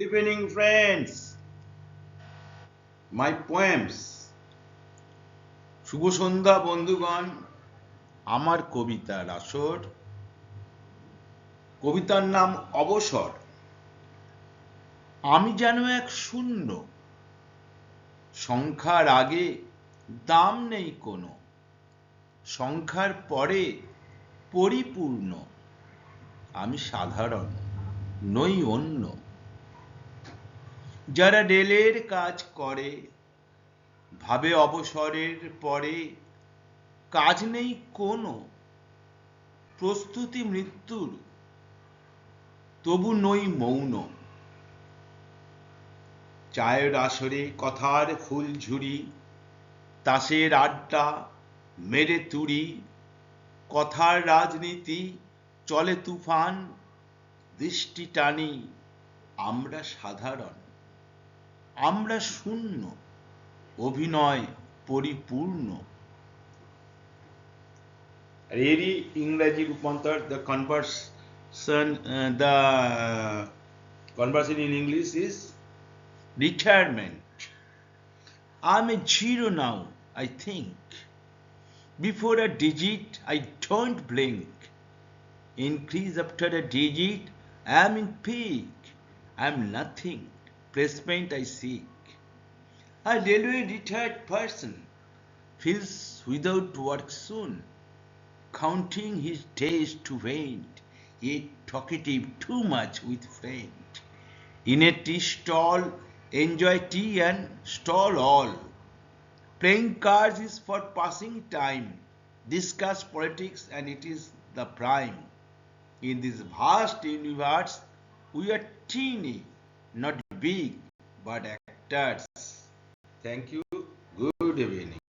Good evening, friends. My poems. শুভ সন্ধ্যা বন্ধুগণ, আমার কবিতার আসর। কবিতার নাম অবসর। আমি যেন এক শূন্য, সংখ্যার আগে দাম নেই কোনো, সংখ্যার পরে পরিপূর্ণ। আমি সাধারণ, নই অন্য। যারা রেলের কাজ করে, ভাবে অবসরের পরে কাজ নেই কোনো, প্রস্তুতি মৃত্যুর, তবু নই মৌন। চায়ের আসরে কথার ফুল ঝুরি, তাসের আড্ডা মেরে তুড়ি, কথার রাজনীতি চলে তুফান, দৃষ্টি টানি আমরা সাধারণ, আমরা শূন্য, অভিনয় পরিপূর্ণ। এরই ইংরেজি রূপান্তর, the conversion in English is retirement. I'm a zero now, I think. Before a digit, I don't blink. Increase after a digit, I'm in peak. I'm nothing, placement I seek. A railway retired person feels without work soon, counting his days to faint, yet talkative too much with friend. In a tea stall, enjoy tea and stall all. Playing cards is for passing time. Discuss politics and it is the prime. In this vast universe, we are teeny, not big, but actors. Thank you. Good evening.